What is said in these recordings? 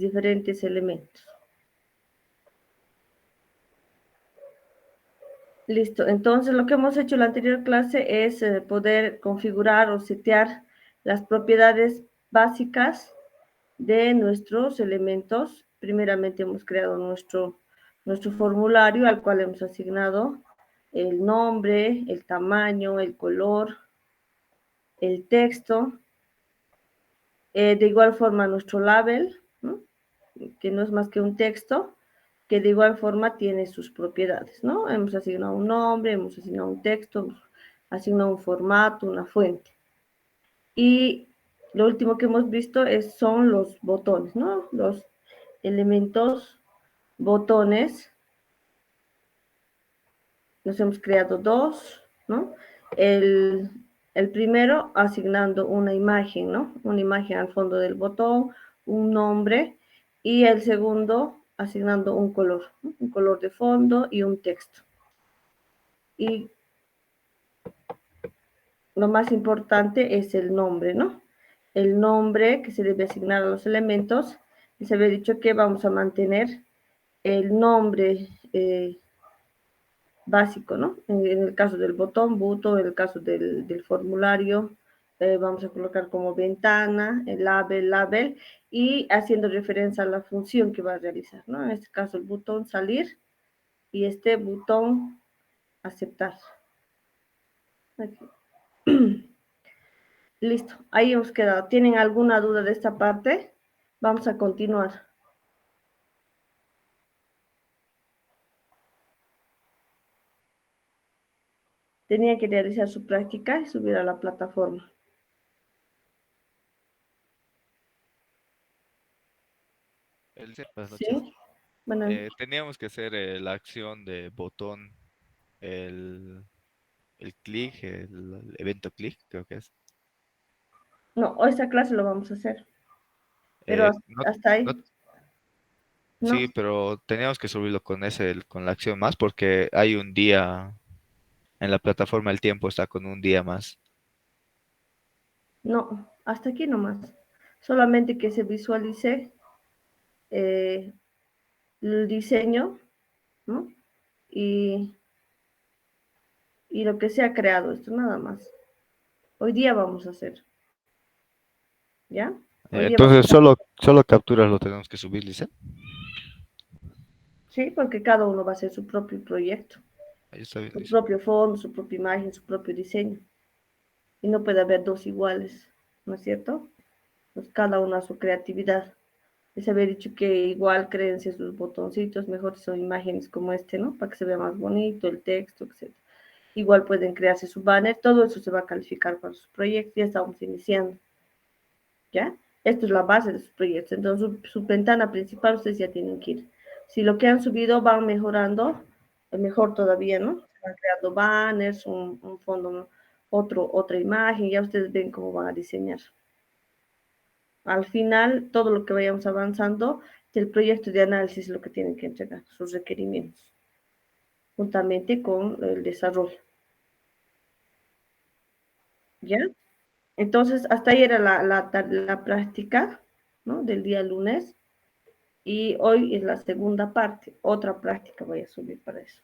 diferentes elementos. Listo, entonces lo que hemos hecho en la anterior clase es poder configurar o setear las propiedades básicas de nuestros elementos. Primeramente hemos creado nuestro formulario al cual hemos asignado el nombre, el tamaño, el color, el texto. De igual forma nuestro label, ¿no? Que no es más que un texto, que de igual forma tiene sus propiedades, ¿no? Hemos asignado un nombre, hemos asignado un texto, hemos asignado un formato, una fuente. Y lo último que hemos visto son los botones, ¿no? Los elementos botones. Nos hemos creado dos, ¿no? El primero asignando una imagen, ¿no? Una imagen al fondo del botón, un nombre, y el segundo asignando un color, ¿no? Un color de fondo y un texto. Y lo más importante es el nombre, ¿no? El nombre que se debe asignar a los elementos. Les había dicho que vamos a mantener el nombre básico, ¿no? En el caso del botón, button, en el caso del formulario, vamos a colocar como ventana, el label, y haciendo referencia a la función que va a realizar, ¿no? En este caso el botón salir y este botón aceptar. Aquí. Listo, ahí hemos quedado. ¿Tienen alguna duda de esta parte? Vamos a continuar. Tenían que realizar su práctica y subir a la plataforma. Buenas noches. ¿Sí? Bueno, Teníamos que hacer la acción de botón, el clic, el evento clic, creo que es. no, esta clase lo vamos a hacer, pero No, hasta ahí. no, No, sí, pero teníamos que subirlo con con la acción más, porque hay un día en la plataforma, el tiempo está con un día más. no, hasta aquí nomás. Solamente que se visualice el diseño, ¿no? Y, y lo que se ha creado, esto nada más. Hoy día vamos a hacer, ¿ya? Hoy día vamos Entonces, solo capturas lo tenemos que subir, dice. sí, porque cada uno va a hacer su propio proyecto, Ahí está bien, su dice. propio fondo, su propia imagen, su propio diseño. Y no puede haber dos iguales, ¿no es cierto? Pues cada uno a su creatividad. Les había dicho que igual créense sus botoncitos, mejor si son imágenes como este, ¿no? Para que se vea más bonito el texto, etc. Igual pueden crearse su banner, todo eso se va a calificar para sus proyectos, ya estamos iniciando, ¿ya? Esto es la base de sus proyectos, entonces su ventana principal ustedes ya tienen que ir. Si lo que han subido van mejorando, mejor todavía, ¿no? Van creando banners, un fondo, otra imagen, ya ustedes ven cómo van a diseñar. Al final, todo lo que vayamos avanzando, el proyecto de análisis es lo que tienen que entregar, sus requerimientos, juntamente con el desarrollo. ¿Ya? Entonces, hasta ahí era la práctica, ¿no? Del día lunes. Y hoy es la segunda parte, otra práctica voy a subir para eso.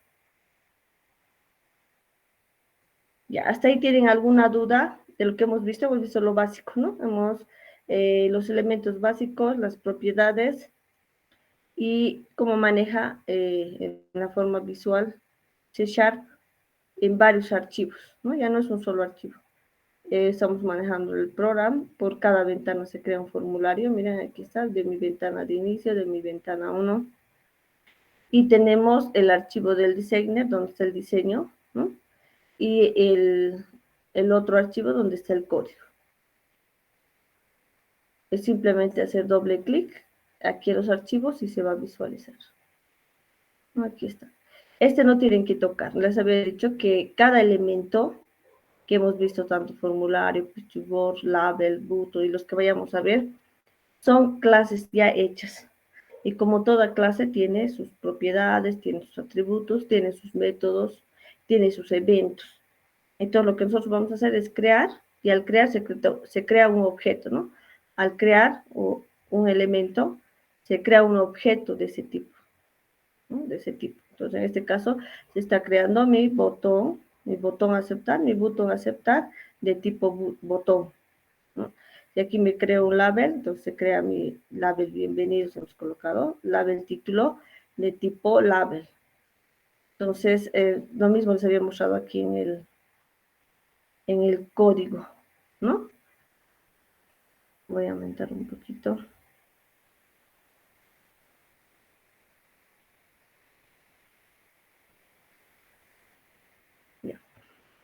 Ya, hasta ahí tienen alguna duda de lo que hemos visto lo básico, ¿no? Los elementos básicos, las propiedades y cómo maneja en la forma visual C# en varios archivos, ¿no? Ya no es un solo archivo. Estamos manejando el programa, por cada ventana se crea un formulario, miren aquí está, de mi ventana de inicio, de mi ventana 1, y tenemos el archivo del designer, donde está el diseño, ¿no? Y el otro archivo donde está el código. Es simplemente hacer doble clic aquí en los archivos y se va a visualizar. Aquí está. Este no tienen que tocar. Les había dicho que cada elemento que hemos visto, tanto formulario, board, label, button y los que vayamos a ver, son clases ya hechas. Y como toda clase tiene sus propiedades, tiene sus atributos, tiene sus métodos, tiene sus eventos. Entonces lo que nosotros vamos a hacer es crear, y al crear se crea un objeto, ¿no? Al crear un elemento, se crea un objeto de ese tipo, ¿no? De ese tipo. Entonces, en este caso, se está creando mi botón aceptar de tipo botón, ¿no? Y aquí me creo un label, entonces se crea mi label bienvenidos, hemos colocado, label título de tipo label. Entonces, lo mismo les había mostrado aquí en el código, ¿no? Voy a aumentar un poquito. Ya.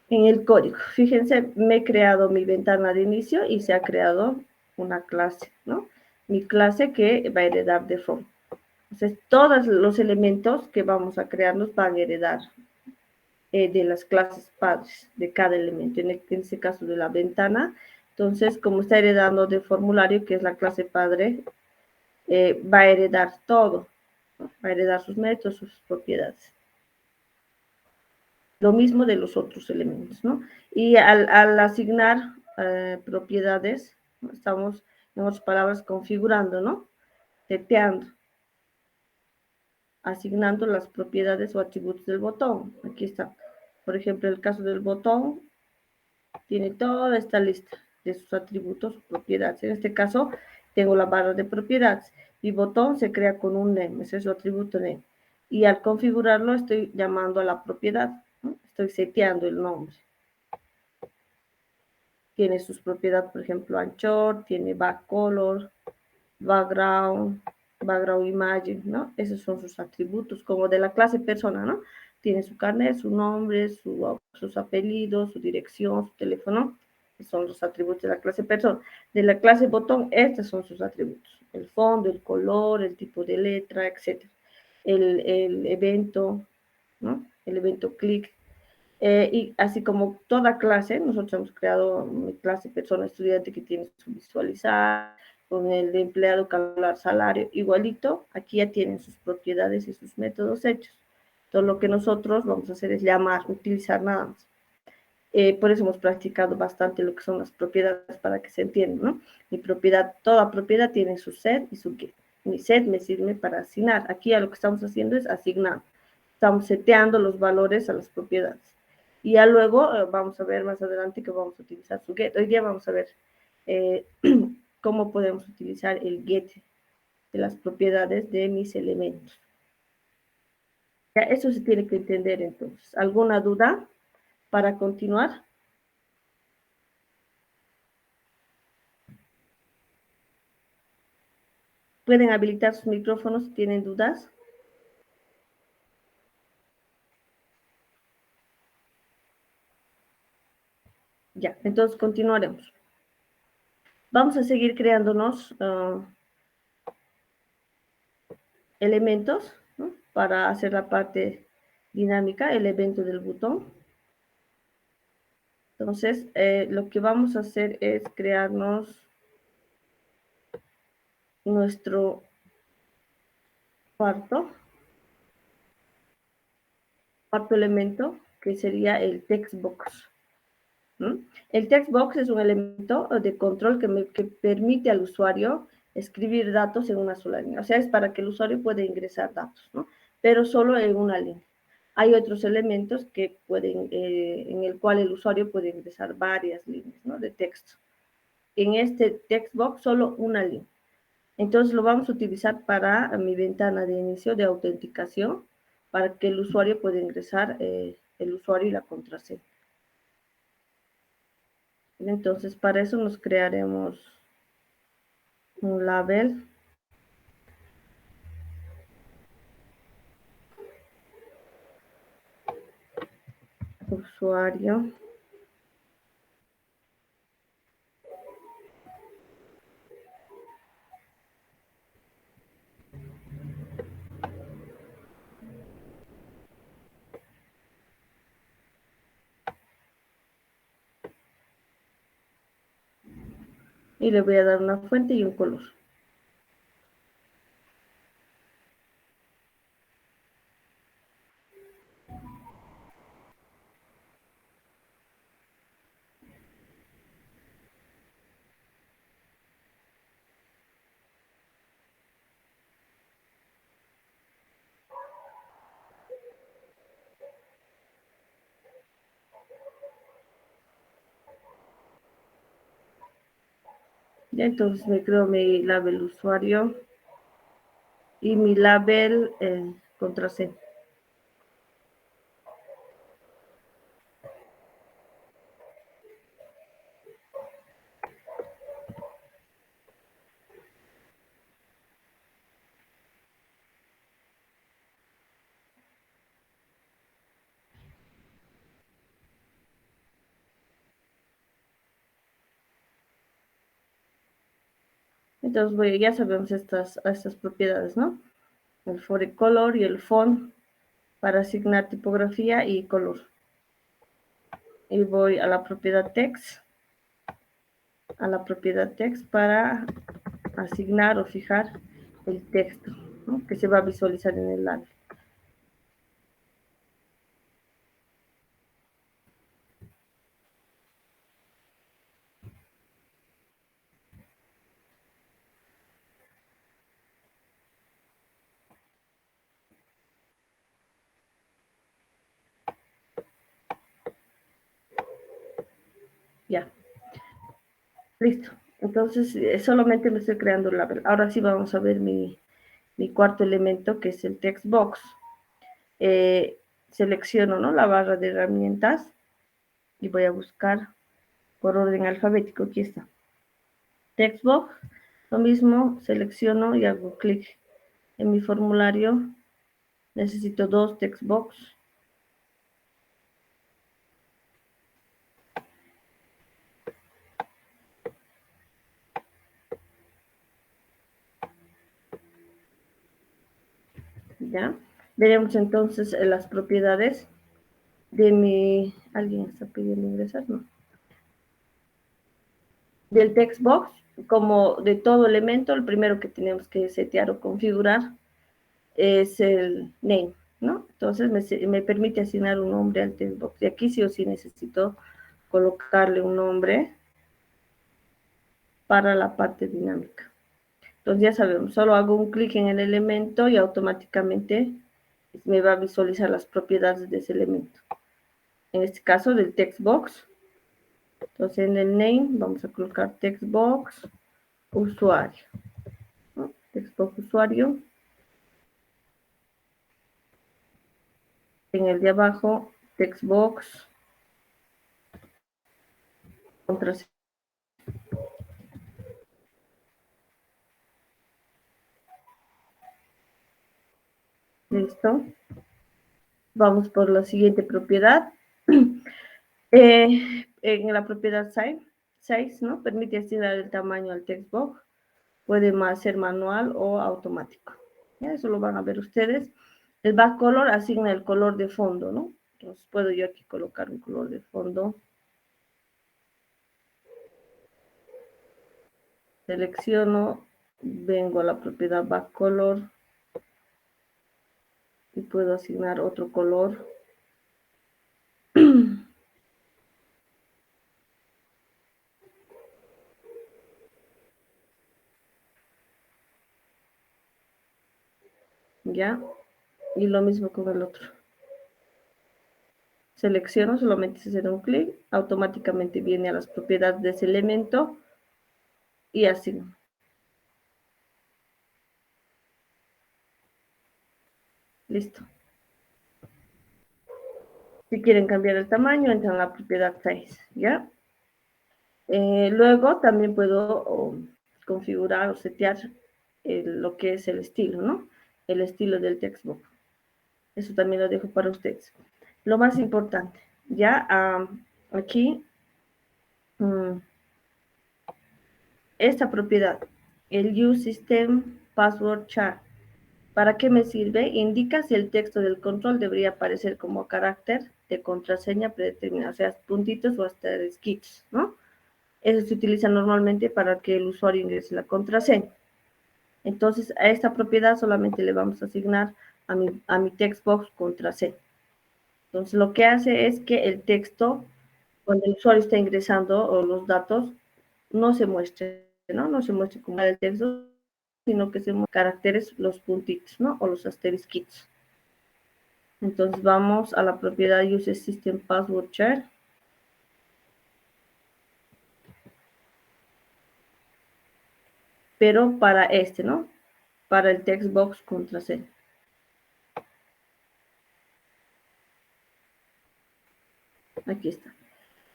En el código, fíjense, me he creado mi ventana de inicio y se ha creado una clase, ¿no? Mi clase que va a heredar de from. Entonces, todos los elementos que vamos a crearnos van a heredar de las clases padres de cada elemento. En este caso de la ventana, entonces, como está heredando de formulario, que es la clase padre, va a heredar todo, ¿no? Va a heredar sus métodos, sus propiedades. Lo mismo de los otros elementos, ¿no? Y al asignar propiedades, ¿no? Estamos, en otras palabras, configurando, ¿no? Seteando, asignando las propiedades o atributos del botón. Aquí está. Por ejemplo, el caso del botón tiene toda esta lista de sus atributos o propiedades. En este caso, tengo la barra de propiedades. Mi botón se crea con un name, ese es su atributo name. Y al configurarlo, estoy llamando a la propiedad, ¿no? Estoy seteando el nombre. Tiene sus propiedades, por ejemplo, anchor, tiene backcolor, background, background image, ¿no? Esos son sus atributos, como de la clase persona, ¿no? Tiene su carnet, su nombre, sus apellidos, su dirección, su teléfono, que son los atributos de la clase persona. De la clase botón, estos son sus atributos. El fondo, el color, el tipo de letra, etc. El evento, ¿no? El evento click. Y así como toda clase, nosotros hemos creado mi clase persona estudiante que tiene su visualizar, con el de empleado calcular salario, igualito, aquí ya tienen sus propiedades y sus métodos hechos. Todo lo que nosotros vamos a hacer es llamar, utilizar nada más. Por eso hemos practicado bastante lo que son las propiedades para que se entienda, ¿no? Mi propiedad, toda propiedad tiene su set y su get. Mi set me sirve para asignar. Aquí ya lo que estamos haciendo es asignar. Estamos seteando los valores a las propiedades. Y ya luego vamos a ver más adelante que vamos a utilizar su get. Hoy día vamos a ver eh, cómo podemos utilizar el get de las propiedades de mis elementos. Ya, eso se tiene que entender entonces. ¿Alguna duda para continuar? Pueden habilitar sus micrófonos si tienen dudas. Ya, entonces continuaremos. Vamos a seguir creándonos elementos, ¿no? Para hacer la parte dinámica, el evento del botón. Entonces, lo que vamos a hacer es crearnos nuestro cuarto elemento, que sería el text box. ¿No? El text box es un elemento de control que permite al usuario escribir datos en una sola línea. O sea, es para que el usuario pueda ingresar datos, ¿no? Pero solo en una línea. Hay otros elementos que pueden, en el cual el usuario puede ingresar varias líneas, ¿no? De texto. En este text box solo una línea. Entonces lo vamos a utilizar para mi ventana de inicio de autenticación, para que el usuario pueda ingresar el usuario y la contraseña. Entonces, para eso nos crearemos un label usuario. Y le voy a dar una fuente y un color. Ya, entonces me creo mi label usuario y mi label contraseña. Entonces ya sabemos estas propiedades, ¿no? El forecolor color y el font para asignar tipografía y color. Y voy a la propiedad text, para asignar o fijar el texto, ¿no? Que se va a visualizar en el label. Ya, listo. Entonces, solamente me estoy creando el label. Ahora sí vamos a ver mi cuarto elemento, que es el text box. Selecciono, ¿no?, la barra de herramientas y voy a buscar por orden alfabético. Aquí está. Text box. Lo mismo, selecciono y hago clic en mi formulario. Necesito 2 text box. ¿Ya? Veremos entonces las propiedades de mi... ¿Alguien está pidiendo ingresar? No. Del text box, como de todo elemento, el primero que tenemos que setear o configurar es el name, ¿no? Entonces me permite asignar un nombre al text box. Y aquí sí o sí necesito colocarle un nombre para la parte dinámica. Entonces ya sabemos, solo hago un clic en el elemento y automáticamente me va a visualizar las propiedades de ese elemento. En este caso del text box. Entonces en el name vamos a colocar text box usuario, ¿no? Text box usuario. En el de abajo, text box contraseña. Listo. Vamos por la siguiente propiedad. En la propiedad size, ¿no?, permite asignar el tamaño al text box. Puede ser manual o automático. ¿Ya? Eso lo van a ver ustedes. El backcolor asigna el color de fondo, ¿no? Entonces puedo yo aquí colocar un color de fondo. Selecciono, vengo a la propiedad backcolor y puedo asignar otro color. ¿Ya? Y lo mismo con el otro. Selecciono, solamente es hacer un clic, automáticamente viene a las propiedades de ese elemento y asigno. Listo. Si quieren cambiar el tamaño, entran a la propiedad size, ¿ya? Luego también puedo configurar o setear lo que es el estilo, ¿no? El estilo del textbook. Eso también lo dejo para ustedes. Lo más importante, ya aquí, esta propiedad, el Use System Password Chart. ¿Para qué me sirve? Indica si el texto del control debería aparecer como carácter de contraseña predeterminada, o sea, puntitos o hasta skits, ¿no? Eso se utiliza normalmente para que el usuario ingrese la contraseña. Entonces, a esta propiedad solamente le vamos a asignar a mi text box contraseña. Entonces, lo que hace es que el texto, cuando el usuario está ingresando o los datos, no se muestre, ¿no? No se muestre como el texto, sino que se muestren caracteres, los puntitos, ¿no? O los asterisquitos. Entonces, vamos a la propiedad Use System Password Chart. pero para este, ¿no? Para el text box contraseña. Aquí está.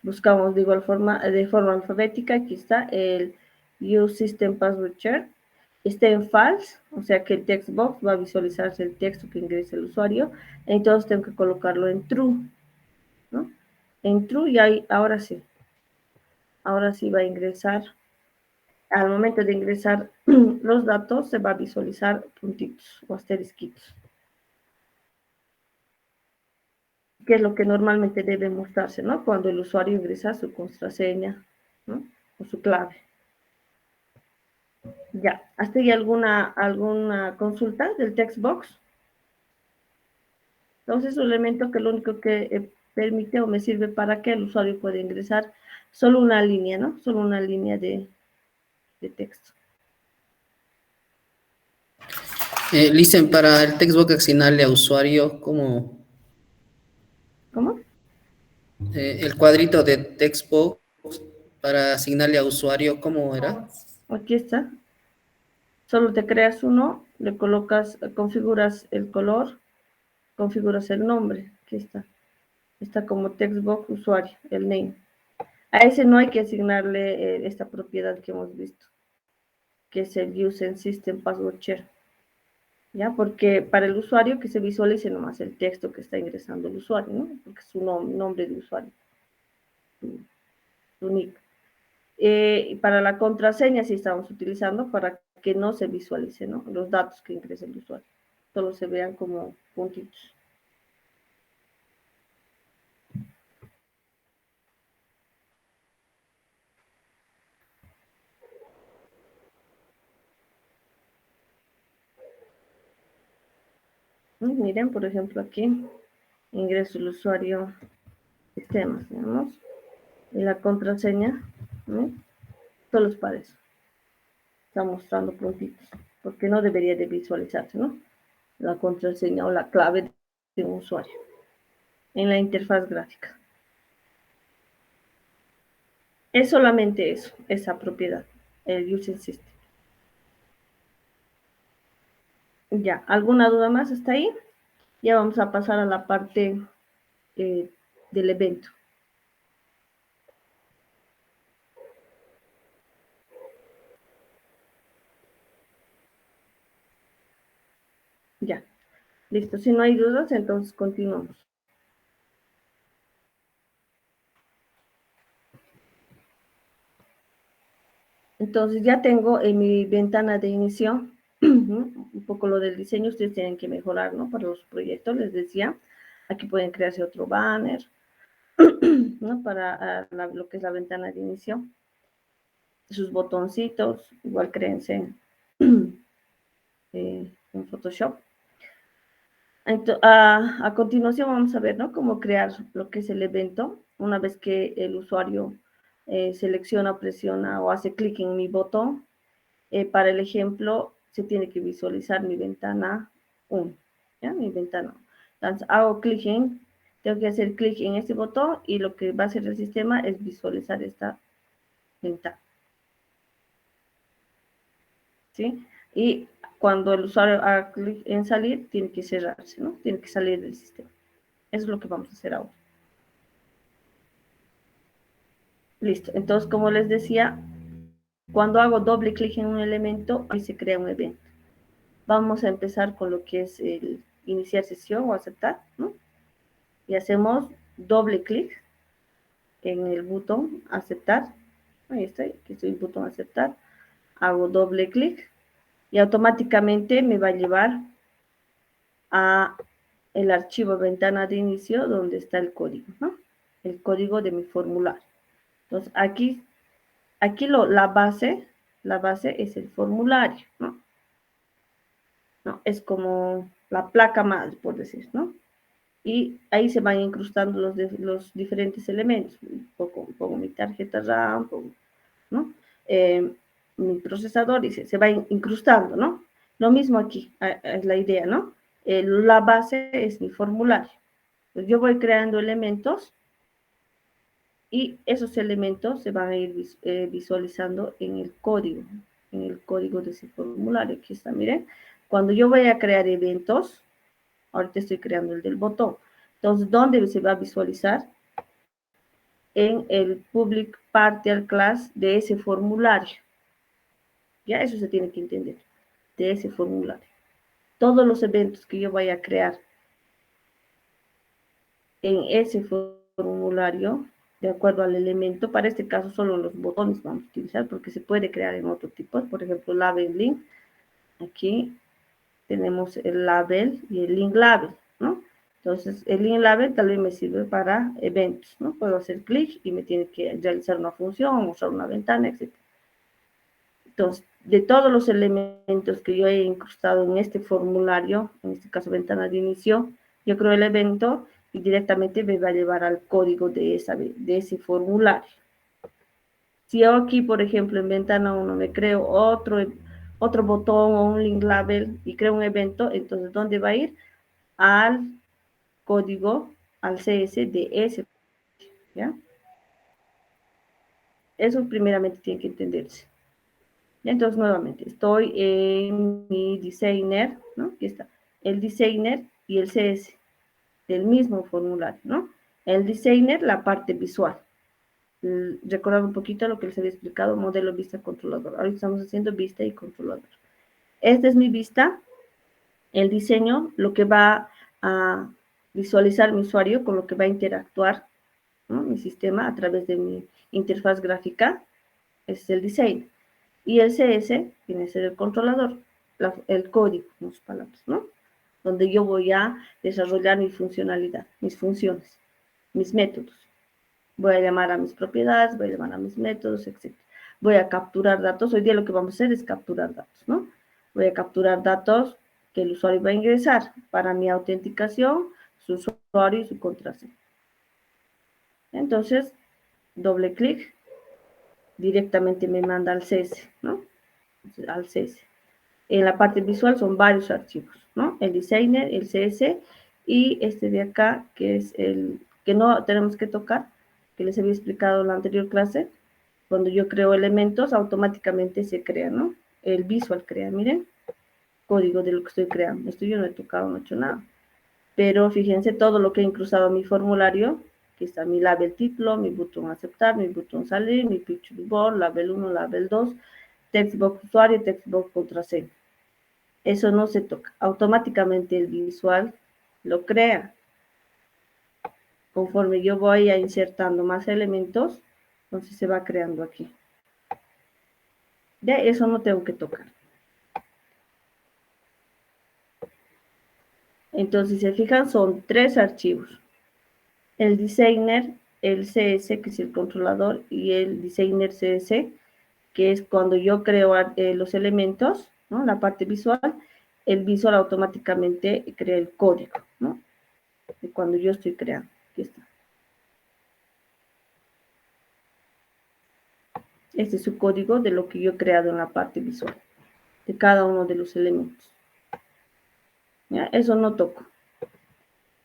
Buscamos de igual forma, de forma alfabética, aquí está el Use System Password Share. Está en false, o sea que el text box va a visualizarse el texto que ingresa el usuario, entonces tengo que colocarlo en true, ¿no? En true y ahí, ahora sí va a ingresar. Al momento de ingresar los datos se va a visualizar puntitos o asterisquitos, que es lo que normalmente debe mostrarse, ¿no? Cuando el usuario ingresa su contraseña, ¿no? O su clave. Ya, ¿hasta ahí alguna consulta del text box? Entonces, es un elemento que lo único que permite o me sirve para que el usuario pueda ingresar solo una línea, ¿no? Solo una línea de texto. Listen, para el textbox asignarle a usuario, ¿cómo? ¿Cómo? El cuadrito de textbox para asignarle a usuario, ¿cómo era? Aquí está. Solo te creas uno, le colocas, configuras el color, configuras el nombre. Aquí está. Está como textbox usuario, el name. A ese no hay que asignarle esta propiedad que hemos visto, que es el Use System Password Share. ¿Ya? Porque para el usuario que se visualice nomás el texto que está ingresando el usuario, ¿no? Porque es su nombre de usuario, su nick. Y para la contraseña sí estamos utilizando para que no se visualice, ¿no? Los datos que ingresa el usuario, solo se vean como puntitos. Miren, por ejemplo, aquí ingreso el usuario sistemas, digamos, y la contraseña, ¿no? Solo es para eso. Está mostrando puntitos, porque no debería de visualizarse, ¿no? La contraseña o la clave de un usuario en la interfaz gráfica. Es solamente eso, esa propiedad, el Using System. Ya, ¿alguna duda más hasta ahí? Ya vamos a pasar a la parte del evento. Ya, listo. Si no hay dudas, entonces continuamos. Entonces ya tengo en mi ventana de inicio un poco lo del diseño. Ustedes tienen que mejorar, ¿no? Para los proyectos, les decía. Aquí pueden crearse otro banner, ¿no? Para lo que es la ventana de inicio. Sus botoncitos, igual créense en Photoshop. Entonces, a continuación vamos a ver, ¿no? Cómo crear lo que es el evento. Una vez que el usuario selecciona, presiona o hace clic en mi botón, para el ejemplo, se tiene que visualizar mi ventana 1, ¿ya? Mi ventana 1. Entonces, hago clic tengo que hacer clic en este botón y lo que va a hacer el sistema es visualizar esta ventana, ¿sí? Y cuando el usuario haga clic en salir, tiene que cerrarse, ¿no? Tiene que salir del sistema. Eso es lo que vamos a hacer ahora. Listo. Entonces, como les decía, cuando hago doble clic en un elemento, ahí se crea un evento. Vamos a empezar con lo que es el iniciar sesión o aceptar, ¿no? Y hacemos doble clic en el botón aceptar. Ahí está, aquí estoy el botón aceptar. Hago doble clic y automáticamente me va a llevar a el archivo ventana de inicio donde está el código, ¿no? El código de mi formulario. Entonces, aquí la base es el formulario, ¿no? ¿No? Es como la placa madre, por decir, ¿no? Y ahí se van incrustando los diferentes elementos. Pongo mi tarjeta RAM, ¿no? Mi procesador y se va incrustando, ¿no? Lo mismo aquí, es la idea, ¿no? La base es mi formulario. Entonces yo voy creando elementos y esos elementos se van a ir visualizando en el código, en el código de ese formulario. Aquí está, miren. Cuando yo voy a crear eventos, ahorita estoy creando el del botón. Entonces, ¿dónde se va a visualizar? En el public partial class de ese formulario. Ya eso se tiene que entender, de ese formulario. Todos los eventos que yo vaya a crear en ese formulario, de acuerdo al elemento, para este caso solo los botones vamos a utilizar porque se puede crear en otro tipo, por ejemplo, label link. Aquí tenemos el label y el link label, ¿no? Entonces, el link label tal vez me sirve para eventos, ¿no? Puedo hacer clic y me tiene que realizar una función, mostrar una ventana, etc. Entonces, de todos los elementos que yo he incrustado en este formulario, en este caso ventana de inicio, yo creo el evento y directamente me va a llevar al código de ese formulario. Si yo aquí, por ejemplo, en ventana 1 me creo otro botón o un link label y creo un evento, entonces, ¿dónde va a ir? Al código, al CS de ese, ¿ya? Eso primeramente tiene que entenderse. Entonces, nuevamente, estoy en mi designer, ¿no? Aquí está, el designer y el CS del mismo formulario, ¿no? El designer, la parte visual. Recordar un poquito lo que les había explicado, modelo vista controlador. Ahorita estamos haciendo vista y controlador. Esta es mi vista, el diseño, lo que va a visualizar mi usuario, con lo que va a interactuar, ¿no? Mi sistema a través de mi interfaz gráfica, es el diseño. Y el CS viene a ser el controlador, el código, en sus palabras, ¿no? Donde yo voy a desarrollar mi funcionalidad, mis funciones, mis métodos. Voy a llamar a mis propiedades, voy a llamar a mis métodos, etc. Voy a capturar datos. Hoy día lo que vamos a hacer es capturar datos, ¿no? Voy a capturar datos que el usuario va a ingresar para mi autenticación, su usuario y su contraseña. Entonces, doble clic, directamente me manda al CS, ¿no? Al CS. En la parte visual son varios archivos, ¿no? El designer, el CS y este de acá, que es el que no tenemos que tocar, que les había explicado en la anterior clase. Cuando yo creo elementos, automáticamente se crea, ¿no? El visual crea, miren, código de lo que estoy creando. Esto yo no he tocado, no he hecho nada. Pero fíjense todo lo que he incrustado en mi formulario. Aquí está mi label título, mi botón aceptar, mi botón salir, mi picture board, label 1, label 2, textbox usuario, textbox contraseña. Eso no se toca. Automáticamente el visual lo crea. Conforme yo voy insertando más elementos, entonces se va creando aquí. De eso no tengo que tocar. Entonces, si se fijan, son 3 archivos. El designer, el CS, que es el controlador, y el designer CS, que es cuando yo creo los elementos, ¿no? La parte visual, el visual automáticamente crea el código, ¿no? De cuando yo estoy creando. Aquí está. Este es su código de lo que yo he creado en la parte visual, de cada uno de los elementos. ¿Ya? Eso no toco.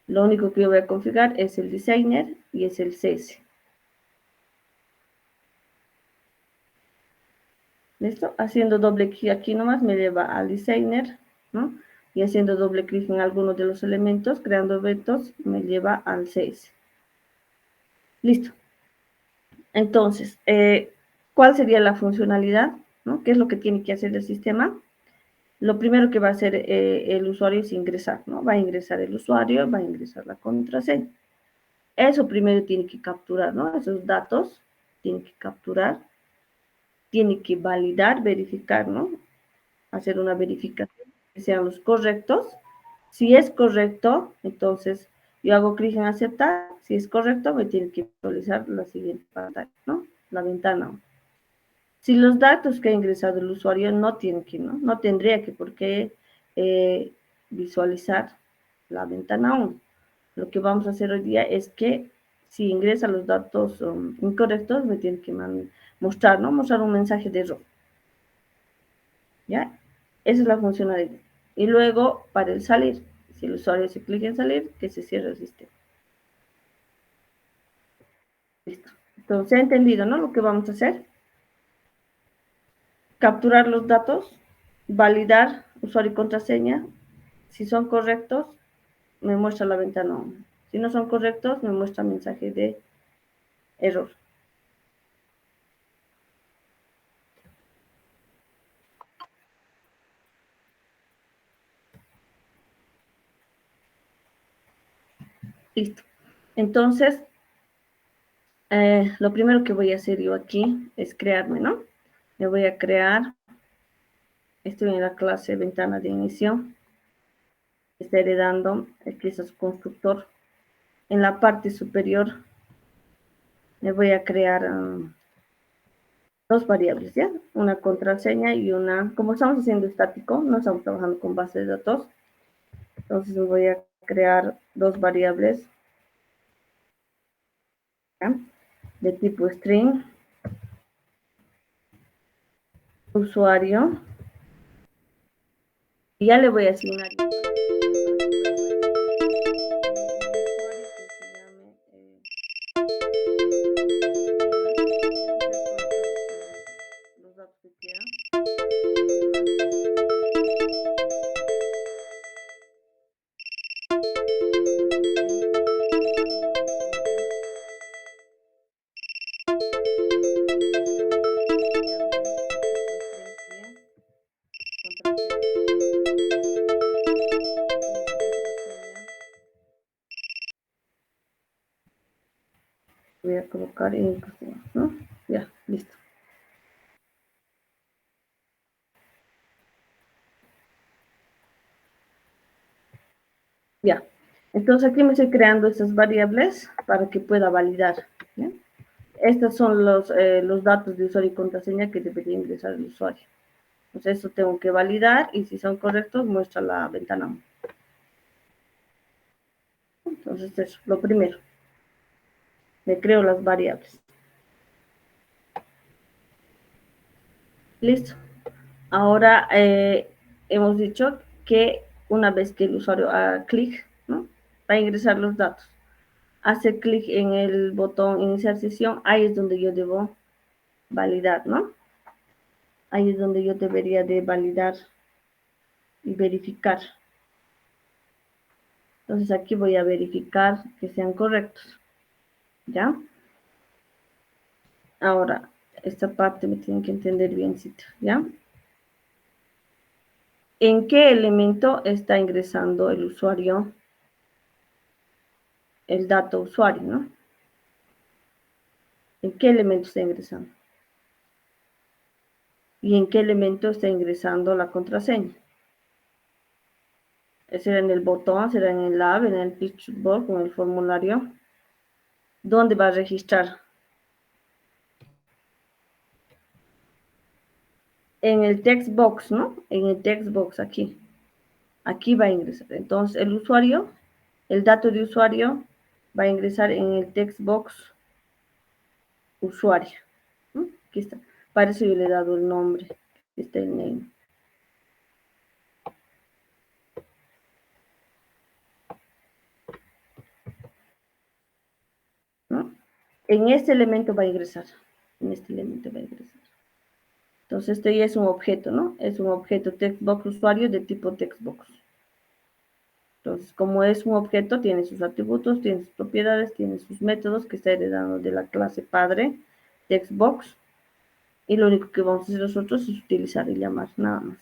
Lo único que yo voy a configurar es el designer y es el CS. ¿Listo? Haciendo doble clic aquí nomás me lleva al designer, ¿no? Y haciendo doble clic en alguno de los elementos, creando eventos, me lleva al CS. Listo. Entonces, ¿cuál sería la funcionalidad? ¿No? ¿Qué es lo que tiene que hacer el sistema? Lo primero que va a hacer el usuario es ingresar, ¿no? Va a ingresar el usuario, va a ingresar la contraseña. Eso primero tiene que capturar, ¿no? Esos datos tiene que capturar, tiene que validar, verificar, ¿no? Hacer una verificación que sean los correctos. Si es correcto, entonces yo hago clic en aceptar. Si es correcto, me tiene que visualizar la siguiente pantalla, ¿no? La ventana 1. Si los datos que ha ingresado el usuario no tienen que, ¿no? No tendría que por qué visualizar la ventana 1. Lo que vamos a hacer hoy día es que si ingresa los datos incorrectos, me tiene que mostrar, ¿no? Mostrar un mensaje de error. ¿Ya? Esa es la funcionalidad. Y luego, para el salir, si el usuario se clica en salir, que se cierre el sistema. Listo. Entonces, ¿se ha entendido, no? Lo que vamos a hacer. capturar los datos, validar usuario y contraseña. Si son correctos, me muestra la ventana 1. Si no son correctos, me muestra mensaje de error. Listo. Entonces, lo primero que voy a hacer yo aquí es crearme, ¿no? Me voy a crear. Estoy en la clase ventana de inicio. Está heredando. Aquí está su constructor. En la parte superior me voy a crear dos variables, ¿ya? Una contraseña y una, como estamos haciendo estático, no estamos trabajando con base de datos, entonces voy a crear dos variables, ¿ya? De tipo string, usuario, y ya le voy a asignar los datos que quieran. Voy a colocar en, ¿no? Ya, listo. Ya. Entonces aquí me estoy creando estas variables para que pueda validar. ¿Ya? Estos son los datos de usuario y contraseña que debería ingresar el usuario. Entonces eso tengo que validar y si son correctos muestra la ventana. Entonces eso, lo primero. Le creo las variables. Listo. Ahora hemos dicho que una vez que el usuario haga clic, ¿no? Va a ingresar los datos. Hace clic en el botón iniciar sesión, ahí es donde yo debo validar, ¿no? Ahí es donde yo debería de validar y verificar. Entonces aquí voy a verificar que sean correctos, ¿ya? Ahora, esta parte me tienen que entender bien, ¿ya? ¿En qué elemento está ingresando el usuario el dato usuario, ¿no? ¿En qué elemento está ingresando? ¿Y en qué elemento está ingresando la contraseña? ¿Será en el botón, será en el lab, en el picture board, con el formulario? ¿Dónde va a registrar? En el text box, ¿no? En el text box aquí. Aquí va a ingresar. Entonces, el usuario, el dato de usuario va a ingresar en el text box usuario. ¿No? Aquí está. Para eso yo le he dado el nombre. Aquí está el name. ¿No? En este elemento va a ingresar. En este elemento va a ingresar. Entonces, esto ya es un objeto, ¿no? Es un objeto textbox usuario de tipo textbox. Entonces, como es un objeto, tiene sus atributos, tiene sus propiedades, tiene sus métodos que está heredando de la clase padre, textbox. Y lo único que vamos a hacer nosotros es utilizar y llamar, nada más.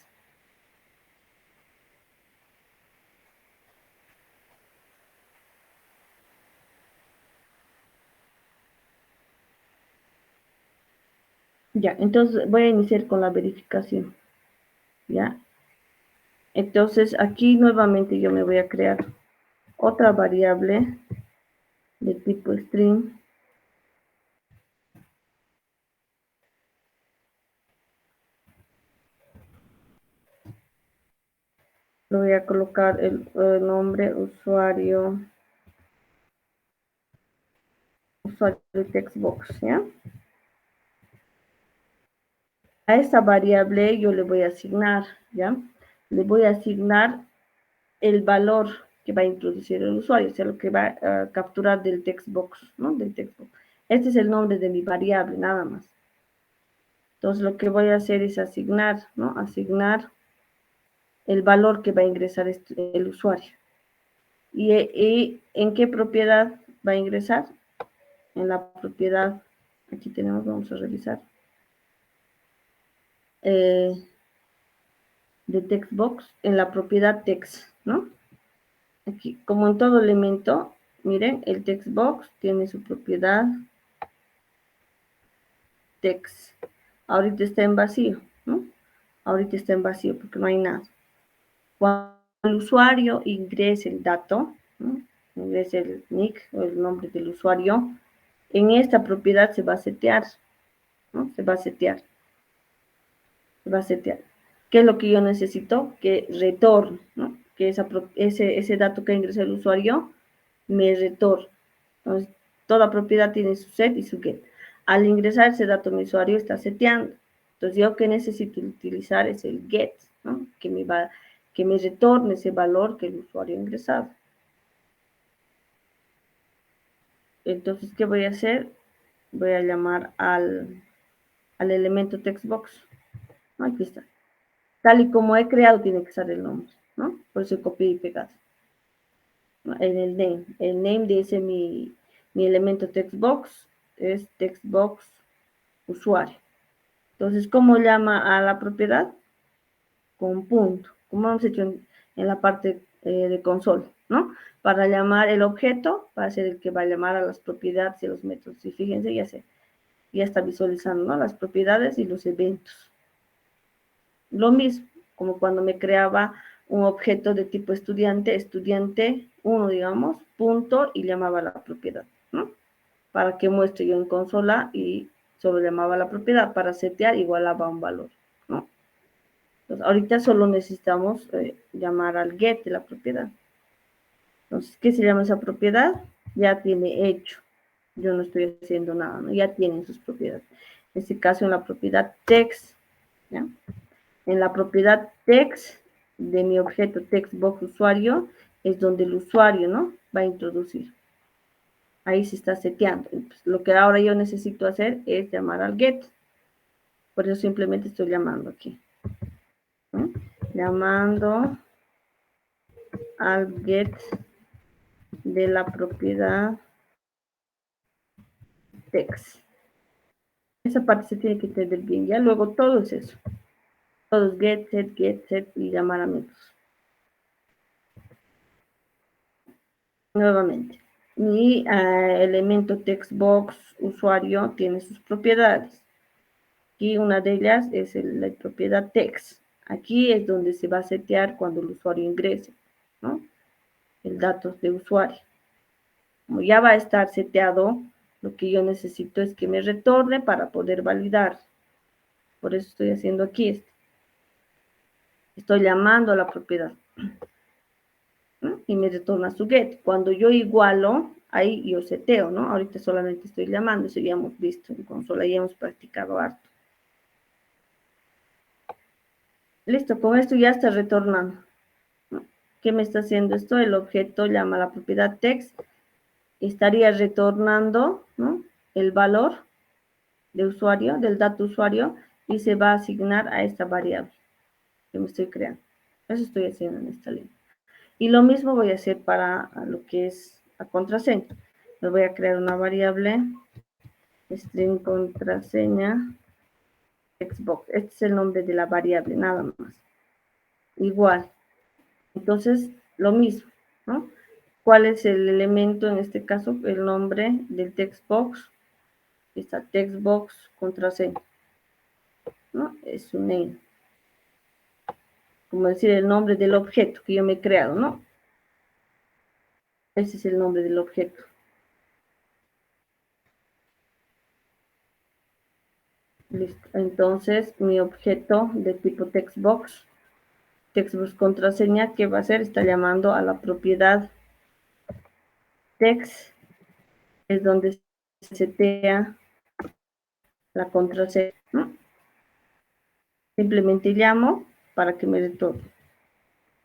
Ya, entonces voy a iniciar con la verificación. ¿Ya? Entonces, aquí nuevamente yo me voy a crear otra variable de tipo string. Le voy a colocar el nombre usuario de textbox, ¿ya? A esta variable yo le voy a asignar, ¿ya? Le voy a asignar el valor que va a introducir el usuario, o sea, lo que va a capturar del textbox, ¿no? Del textbox. Este es el nombre de mi variable, nada más. Entonces lo que voy a hacer es asignar, ¿no? Asignar el valor que va a ingresar el usuario. ¿Y en qué propiedad va a ingresar? En la propiedad, aquí tenemos, vamos a revisar, de textbox, en la propiedad text, ¿no? Aquí, como en todo elemento, miren, el textbox tiene su propiedad text. Ahorita está en vacío, ¿no? Ahorita está en vacío porque no hay nada. Cuando el usuario ingrese el dato, ¿no? Ingrese el nick o el nombre del usuario, en esta propiedad se va a setear, ¿no? Se va a setear. ¿Qué es lo que yo necesito? Que retorne, ¿no? Que ese dato que ingresa el usuario me retorne. Entonces, toda propiedad tiene su set y su get. Al ingresar ese dato, mi usuario está seteando. Entonces, yo que necesito utilizar es el get, ¿no? Que me retorne ese valor que el usuario ha ingresado. Entonces, ¿qué voy a hacer? Voy a llamar al elemento textbox. Aquí está. Tal y como he creado, tiene que estar el nombre, ¿no? Por eso copié y pegado. En el name de ese mi elemento textbox es textbox usuario. Entonces, ¿cómo llama a la propiedad? Con punto, como hemos hecho en la parte de consola, ¿no? Para llamar el objeto, va a ser el que va a llamar a las propiedades y los métodos. Y fíjense, ya está visualizando, ¿no? Las propiedades y los eventos. Lo mismo, como cuando me creaba un objeto de tipo estudiante 1, digamos, punto, y llamaba la propiedad, ¿no? Para que muestre yo en consola y solo llamaba la propiedad. Para setear igualaba un valor, ¿no? Entonces, ahorita solo necesitamos llamar al get de la propiedad. Entonces, ¿qué se llama esa propiedad? Ya tiene hecho. Yo no estoy haciendo nada, ¿no? Ya tienen sus propiedades. En este caso, en la propiedad text, ¿ya? En la propiedad text de mi objeto textbox usuario es donde el usuario, ¿no? Va a introducir. Ahí se está seteando. Pues, lo que ahora yo necesito hacer es llamar al get. Por eso simplemente estoy llamando aquí, ¿no? Llamando al get de la propiedad text. Esa parte se tiene que entender bien. Ya luego todo es eso. Todo es get, set y llamar a métodos. Nuevamente. Mi elemento textbox usuario tiene sus propiedades. Aquí una de ellas es la propiedad text. Aquí es donde se va a setear cuando el usuario ingrese, ¿no? El dato de usuario. Como ya va a estar seteado, lo que yo necesito es que me retorne para poder validar. Por eso estoy haciendo aquí esto. Estoy llamando a la propiedad, ¿no? Y me retorna su get. Cuando yo igualo, ahí yo seteo, ¿no? Ahorita solamente estoy llamando, eso ya hemos visto en consola, ya hemos practicado harto. Listo, con esto ya está retornando, ¿no? ¿Qué me está haciendo esto? El objeto llama a la propiedad text, estaría retornando, ¿no? El valor de usuario, del dato usuario, y se va a asignar a esta variable que me estoy creando. Eso estoy haciendo en esta línea. Y lo mismo voy a hacer para lo que es la contraseña. Me voy a crear una variable string contraseña Xbox. Este es el nombre de la variable, nada más. Igual. Entonces, lo mismo, ¿no? ¿Cuál es el elemento en este caso? El nombre del textbox. Está textbox contraseña, ¿no? Es su name. Como decir el nombre del objeto que yo me he creado, ¿no? Ese es el nombre del objeto. Listo. Entonces, mi objeto de tipo textbox contraseña, ¿qué va a hacer? Está llamando a la propiedad text, es donde se setea la contraseña, ¿no? Simplemente llamo para que me retorne.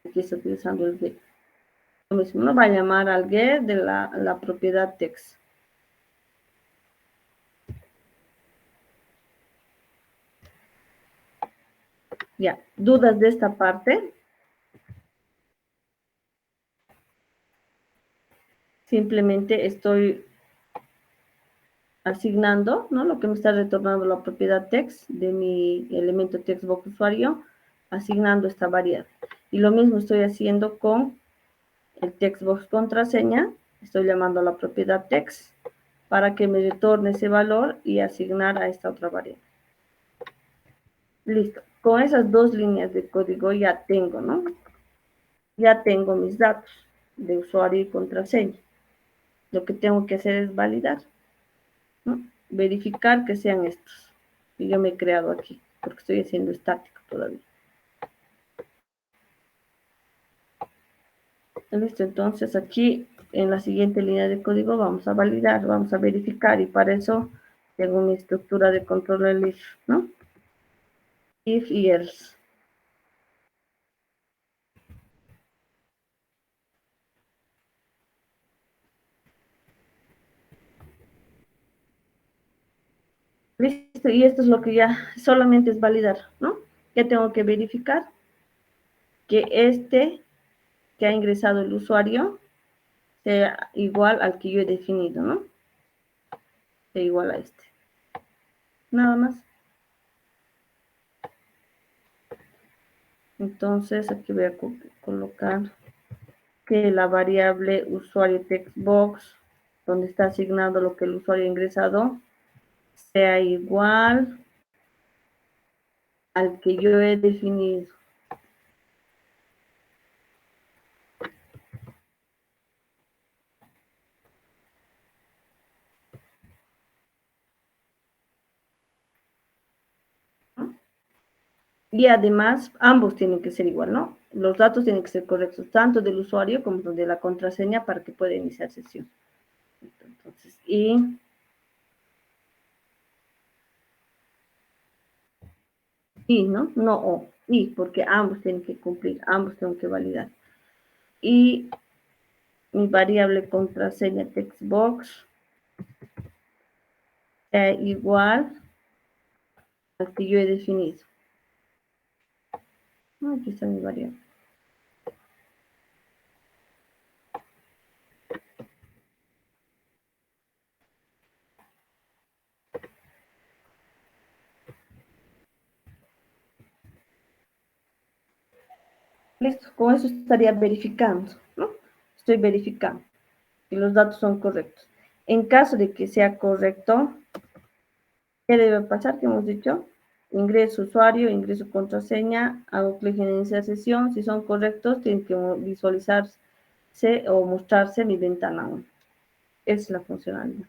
Aquí estoy utilizando el get. Lo mismo, ¿no? Va a llamar al get de la propiedad text. Ya, ¿dudas de esta parte? Simplemente estoy asignando, ¿no? Lo que me está retornando la propiedad text de mi elemento textbox usuario, asignando esta variable. Y lo mismo estoy haciendo con el textbox contraseña, estoy llamando a la propiedad text para que me retorne ese valor y asignar a esta otra variable. Listo. Con esas dos líneas de código ya tengo, ¿no? Ya tengo mis datos de usuario y contraseña. Lo que tengo que hacer es validar, ¿no? Verificar que sean estos que yo me he creado aquí, porque estoy haciendo estático todavía. Listo, entonces aquí en la siguiente línea de código vamos a validar, vamos a verificar y para eso tengo mi estructura de control del if, ¿no? If y else. Listo, y esto es lo que ya solamente es validar, ¿no? Ya tengo que verificar que este que ha ingresado el usuario sea igual al que yo he definido, ¿no? Sea igual a este. Nada más. Entonces aquí voy a colocar que la variable usuario textbox, donde está asignado lo que el usuario ha ingresado, sea igual al que yo he definido. Y además, ambos tienen que ser igual, ¿no? Los datos tienen que ser correctos, tanto del usuario como de la contraseña para que pueda iniciar sesión. Entonces, ¿no? No o, porque ambos tienen que cumplir, ambos tienen que validar. Y mi variable contraseña textbox igual al que yo he definido. Aquí está mi variable. Listo, con eso estaría verificando, ¿no? Estoy verificando que los datos son correctos. En caso de que sea correcto, ¿qué debe pasar? ¿Qué hemos dicho? Ingreso usuario, ingreso contraseña, hago clic en iniciar sesión. Si son correctos, tienen que visualizarse o mostrarse mi ventana 1. Esa es la funcionalidad,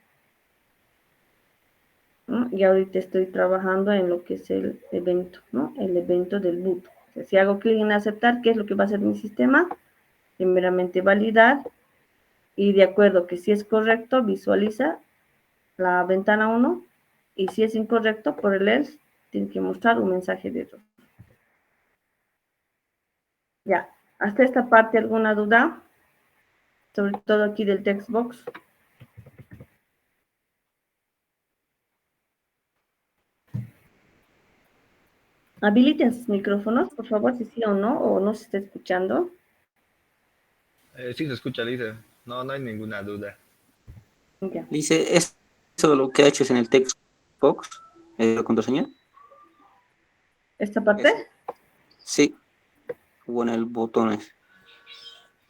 ¿no? Y ahorita estoy trabajando en lo que es el evento, ¿no? El evento del boot. O sea, si hago clic en aceptar, ¿qué es lo que va a hacer mi sistema? Primeramente validar y de acuerdo que si es correcto, visualiza la ventana 1 y si es incorrecto, por el else, tiene que mostrar un mensaje de error. Ya, hasta esta parte, ¿alguna duda? Sobre todo aquí del text box. Habiliten sus micrófonos, por favor, si sí o no se está escuchando. Sí se escucha, Lisa. No, no hay ninguna duda. Ya. Dice, ¿eso lo que ha hecho es en el text box, la contraseña? ¿Esta parte? Sí, o en el botones.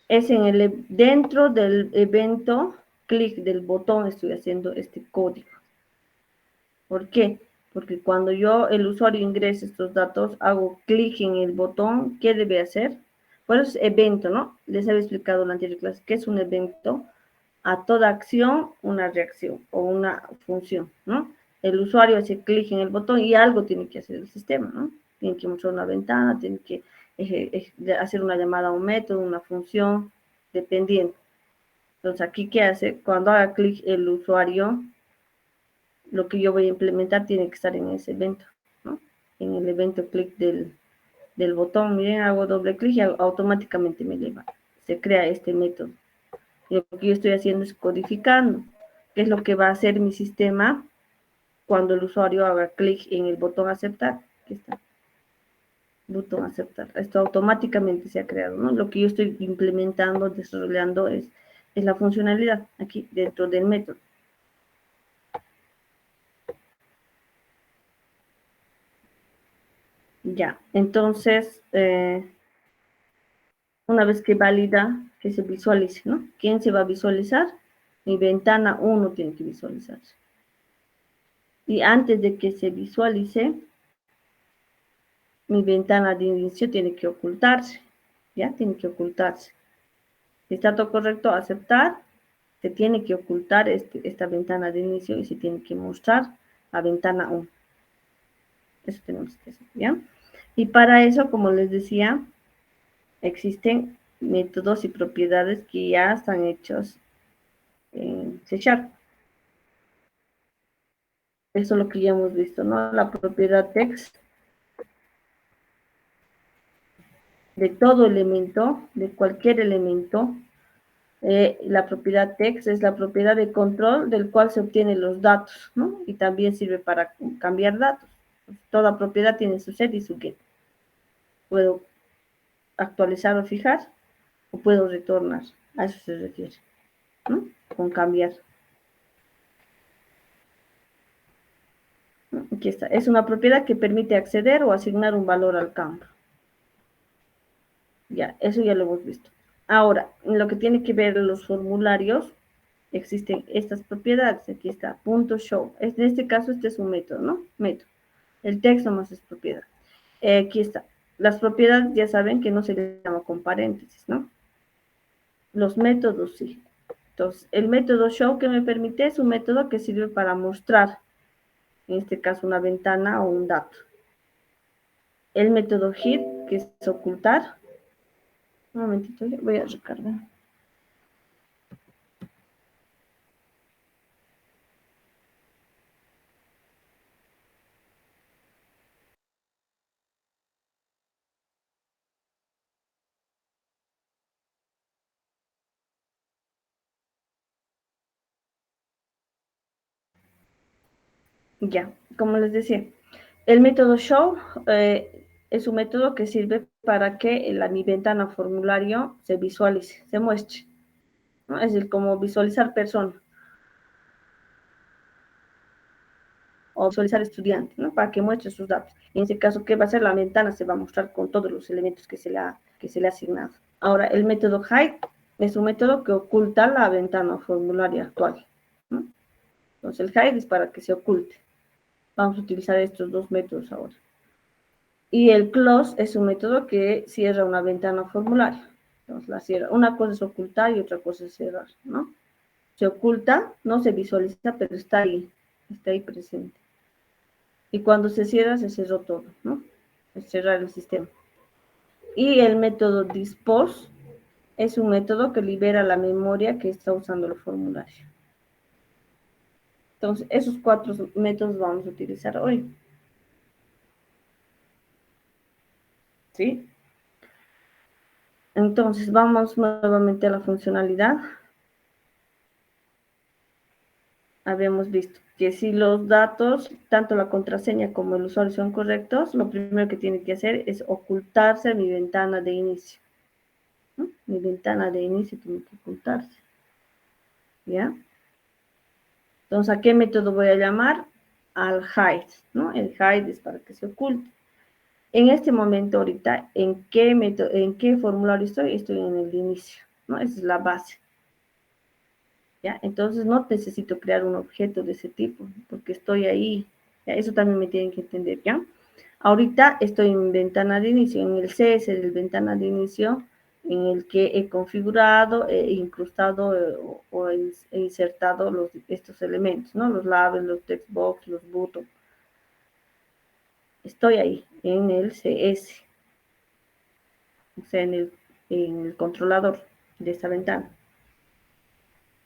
Es en dentro del evento, clic del botón, estoy haciendo este código. ¿Por qué? Porque cuando el usuario ingrese estos datos, hago clic en el botón, ¿qué debe hacer? Por eso es evento, ¿no? Les había explicado en la anterior clase que es un evento. A toda acción, una reacción o una función, ¿no? El usuario hace clic en el botón y algo tiene que hacer el sistema, ¿no? Tiene que mostrar una ventana, tiene que hacer una llamada a un método, una función, dependiendo. Entonces, aquí, ¿qué hace? Cuando haga clic el usuario, lo que yo voy a implementar tiene que estar en ese evento, ¿no? En el evento clic del botón, miren, hago doble clic y automáticamente me lleva. Se crea este método. Y lo que yo estoy haciendo es codificando, que es lo que va a hacer mi sistema cuando el usuario haga clic en el botón aceptar. Aquí está. botón aceptar. Esto automáticamente se ha creado, ¿no? Lo que yo estoy implementando, desarrollando es la funcionalidad aquí dentro del método. Ya, entonces, una vez que valida, que se visualice, ¿no? ¿Quién se va a visualizar? Mi ventana 1 tiene que visualizarse. Y antes de que se visualice, mi ventana de inicio tiene que ocultarse, ¿ya? Tiene que ocultarse. Si está todo correcto, aceptar, se tiene que ocultar esta ventana de inicio y se tiene que mostrar la ventana 1. Eso tenemos que hacer, ¿ya? Y para eso, como les decía, existen métodos y propiedades que ya están hechos en C#. Eso es lo que ya hemos visto, ¿no? La propiedad text de todo elemento, de cualquier elemento. La propiedad text es la propiedad de control del cual se obtienen los datos, ¿no? Y también sirve para cambiar datos. Toda propiedad tiene su set y su get. Puedo actualizar o fijar, o puedo retornar. A eso se refiere, ¿no? Con cambiar. Aquí está. Es una propiedad que permite acceder o asignar un valor al campo. Ya, eso ya lo hemos visto. Ahora, en lo que tiene que ver los formularios, existen estas propiedades. Aquí está, punto show. En este caso, este es un método, ¿no? Método. El texto más es propiedad. Aquí está. Las propiedades ya saben que no se les llama con paréntesis, ¿no? Los métodos sí. Entonces, el método show que me permite es un método que sirve para mostrar, en este caso, una ventana o un dato. El método hid, que es ocultar. Un momentito, voy a recargar. Ya, como les decía, el método show es un método que sirve para que mi ventana formulario se visualice, se muestre, ¿no? Es decir, como visualizar persona o visualizar estudiante, ¿no? Para que muestre sus datos. En este caso, ¿qué va a hacer? La ventana se va a mostrar con todos los elementos que se le ha asignado. Ahora, el método hide es un método que oculta la ventana formularia actual, ¿no? Entonces, el hide es para que se oculte. Vamos a utilizar estos dos métodos ahora. Y el close es un método que cierra una ventana formularia. Entonces la cierra. Una cosa es ocultar y otra cosa es cerrar, ¿no? Se oculta, no se visualiza, pero está ahí presente. Y cuando se cierra, se cerró todo, ¿no? Es cerrar el sistema. Y el método dispose es un método que libera la memoria que está usando el formulario. Entonces, esos 4 métodos vamos a utilizar hoy. ¿Sí? Entonces, vamos nuevamente a la funcionalidad. Habíamos visto que si los datos, tanto la contraseña como el usuario son correctos, lo primero que tiene que hacer es ocultarse mi ventana de inicio, ¿no? Mi ventana de inicio tiene que ocultarse. ¿Ya? Entonces, ¿a qué método voy a llamar? Al hide, ¿no? El hide es para que se oculte. En este momento, ahorita, ¿en qué formulario estoy? Estoy en el de inicio, ¿no? Esa es la base. ¿Ya? Entonces no necesito crear un objeto de ese tipo, porque estoy ahí. ¿Ya? Eso también me tienen que entender, ¿ya? Ahorita estoy en ventana de inicio, en el CS del ventana de inicio, en el que he configurado, he incrustado o he insertado estos elementos, ¿no? Los labels, los textbox, los buttons. Estoy ahí, en el CS, o sea, en el controlador de esta ventana.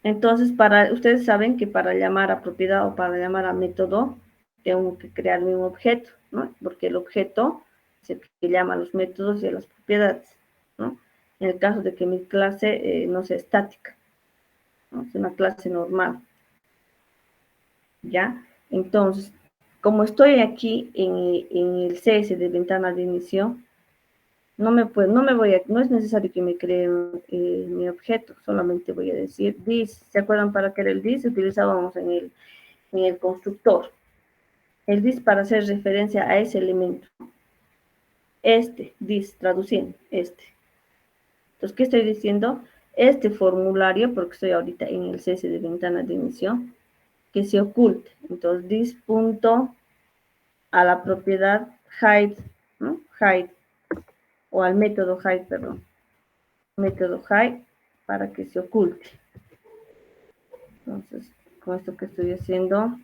Entonces, ustedes saben que para llamar a propiedad o para llamar a método, tengo que crearme un objeto, ¿no? Porque el objeto es el que llama a los métodos y a las propiedades, ¿no? En el caso de que mi clase no sea estática, ¿no? Es una clase normal, ¿ya? Entonces, como estoy aquí en el CS de ventana de inicio, no es necesario que me creen mi objeto, solamente voy a decir this. ¿Se acuerdan para qué era el this? Utilizábamos en el constructor. El this para hacer referencia a ese elemento. This, traduciendo, Entonces, ¿qué estoy diciendo? Este formulario, porque estoy ahorita en el cese de ventana de inicio, que se oculte. Entonces, this punto a la propiedad hide, ¿no? Hide, o al método hide, perdón. Método hide para que se oculte. Entonces, con esto que estoy haciendo,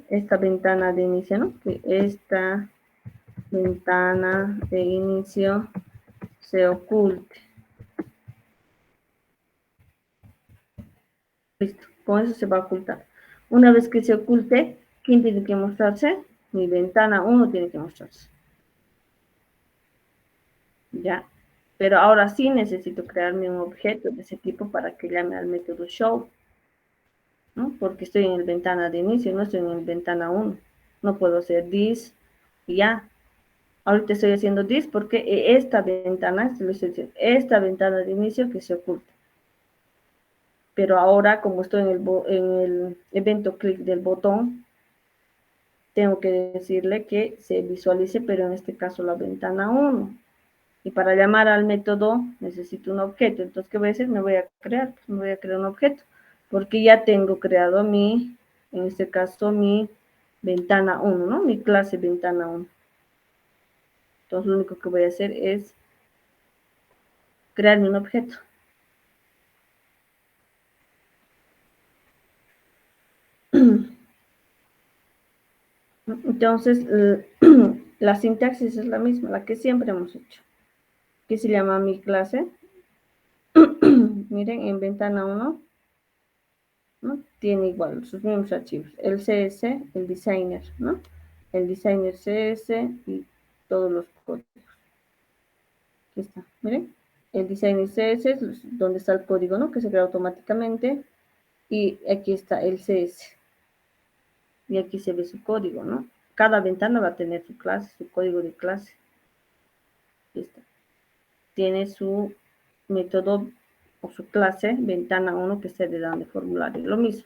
esta ventana de inicio, ¿no? Que esta ventana de inicio se oculte. Listo, con eso se va a ocultar. Una vez que se oculte, ¿quién tiene que mostrarse? Mi ventana 1 tiene que mostrarse. Ya. Pero ahora sí necesito crearme un objeto de ese tipo para que llame al método show, ¿no? Porque estoy en el ventana de inicio, no estoy en el ventana 1. No puedo hacer this y ya. Ahorita estoy haciendo this porque esta ventana, esta ventana de inicio que se oculta. Pero ahora, como estoy en el evento clic del botón, tengo que decirle que se visualice, pero en este caso la ventana 1. Y para llamar al método necesito un objeto. Entonces, ¿qué voy a hacer? Me voy a crear un objeto. Porque ya tengo creado en este caso, mi ventana 1, ¿no? Mi clase ventana 1. Entonces, lo único que voy a hacer es crearme un objeto. Entonces, la sintaxis es la misma, la que siempre hemos hecho. ¿Qué se llama mi clase? Miren, en ventana 1, ¿no? Tiene igual sus mismos archivos. El CS, el designer, ¿no? El designer CS y todos los códigos. Aquí está, miren. El designer CS es donde está el código, ¿no? Que se crea automáticamente. Y aquí está el CS. Y aquí se ve su código, ¿no? Cada ventana va a tener su clase, su código de clase. Aquí está. Tiene su método o su clase, ventana 1, que se le dan de formulario. Lo mismo.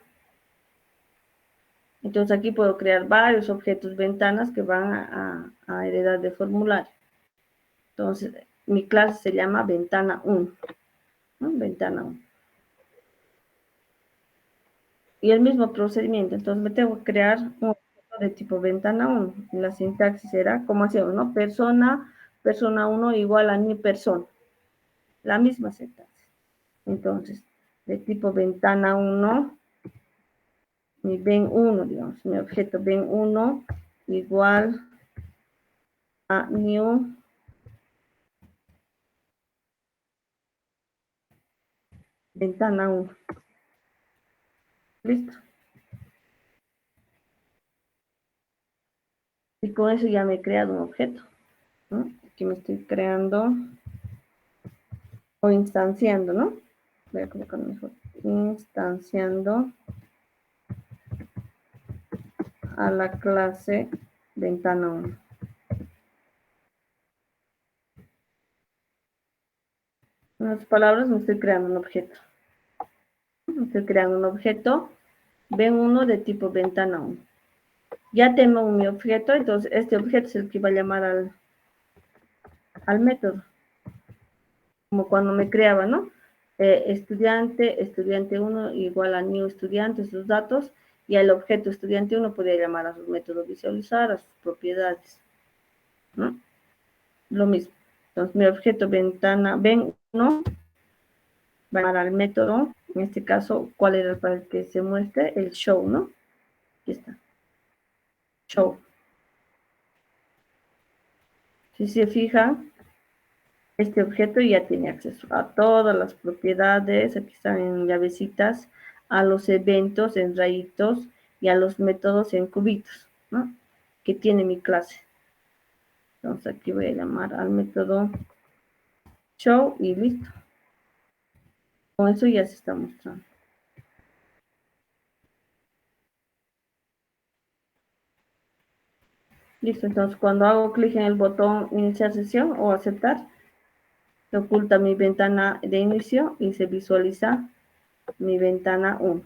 Entonces aquí puedo crear varios objetos ventanas que van a heredar de formulario. Entonces, mi clase se llama ventana 1. ¿No? Ventana 1. Y el mismo procedimiento. Entonces me tengo que crear un objeto de tipo ventana 1. Y la sintaxis será, como hacemos, ¿no? Persona 1 igual a mi persona. La misma sintaxis. Entonces, de tipo ventana 1, mi ben1, digamos, mi objeto ben1 igual a new ventana 1. Listo. Y con eso ya me he creado un objeto, ¿no? Aquí me estoy creando o instanciando, ¿no? Voy a colocar mejor. Instanciando a la clase ventana 1. En otras palabras, me estoy creando un objeto. Me estoy creando un objeto ben1 de tipo ventana 1. Ya tengo mi objeto, entonces este objeto es el que va a llamar al método. Como cuando me creaba, ¿no? Estudiante 1 igual a new estudiante, sus datos, y el objeto estudiante 1 podría llamar a su método visualizar, a sus propiedades, ¿no? Lo mismo. Entonces, mi objeto ventana ben1 va a llamar al método, en este caso, ¿cuál era para el que se muestre? El show, ¿no? Aquí está. Show. Si se fijan, este objeto ya tiene acceso a todas las propiedades, aquí están en llavecitas, a los eventos en rayitos y a los métodos en cubitos, ¿no? Que tiene mi clase. Entonces aquí voy a llamar al método show y listo. Con eso ya se está mostrando. Listo, entonces cuando hago clic en el botón iniciar sesión o aceptar, se oculta mi ventana de inicio y se visualiza mi ventana 1.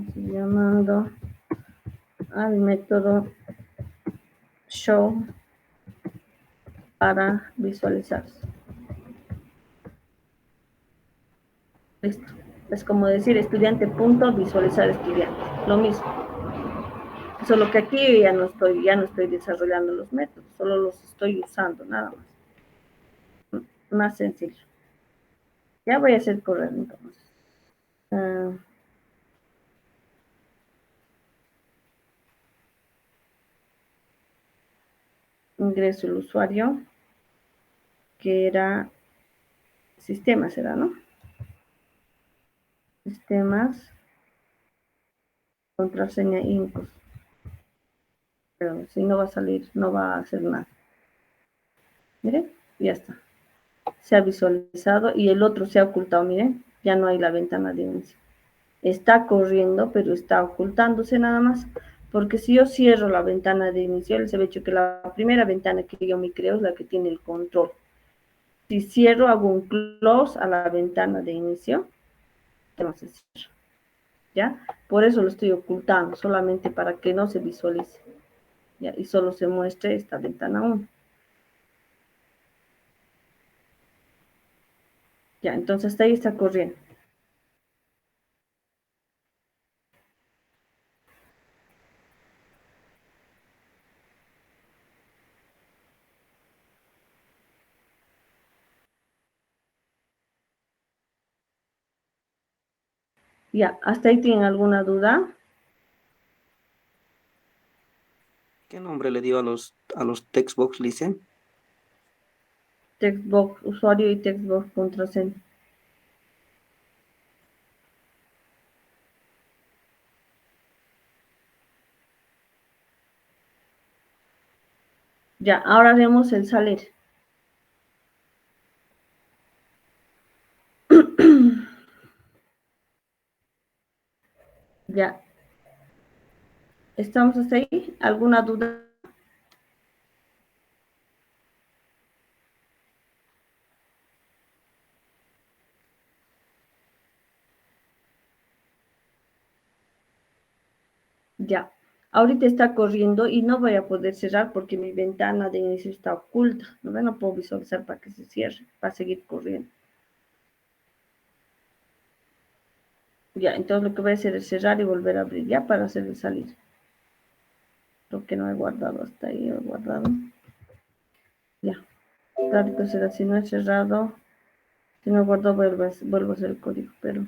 Estoy llamando al método show para visualizar. Listo. Es como decir estudiante punto visualizar estudiante. Lo mismo. Solo que aquí ya no estoy desarrollando los métodos, solo los estoy usando, nada más. Más sencillo. Ya voy a hacer correr entonces. Ingreso el usuario, que era sistemas, ¿será, no? Sistemas, contraseña input. Pero si no va a salir, no va a hacer nada. Miren, ya está. Se ha visualizado y el otro se ha ocultado, miren, ya no hay la ventana de inicio. Está corriendo, pero está ocultándose nada más, porque si yo cierro la ventana de inicio, les he dicho que la primera ventana que yo me creo es la que tiene el control. Si cierro, hago un close a la ventana de inicio, no se cierra, ¿ya? Por eso lo estoy ocultando, solamente para que no se visualice, ¿ya? Y solo se muestre esta ventana 1. Ya, entonces hasta ahí está corriendo. Ya, ¿hasta ahí tienen alguna duda? ¿Qué nombre le dio a los textbox, Licen? Textbox usuario y textbox contraseña. Ya, ahora haremos el salir. Ya. ¿Estamos hasta ahí? ¿Alguna duda? Ya. Ahorita está corriendo y no voy a poder cerrar porque mi ventana de inicio está oculta. No puedo visualizar para que se cierre. Va a seguir corriendo. Ya, entonces lo que voy a hacer es cerrar y volver a abrir ya para hacer el salir. Lo que no he guardado hasta ahí, he guardado. Ya. Claro que será, si no he cerrado, si no guardo, vuelvo a hacer el código, pero...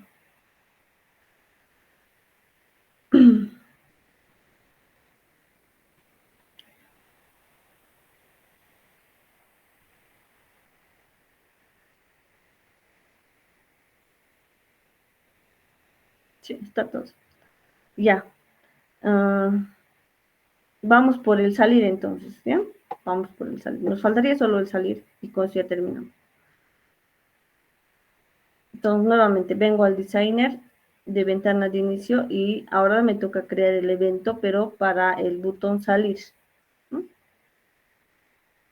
Sí, está todo. Ya. Vamos por el salir entonces, ¿ya? Vamos por el salir. Nos faltaría solo el salir y con eso ya terminamos. Entonces, nuevamente vengo al designer de ventana de inicio y ahora me toca crear el evento, pero para el botón salir, ¿no?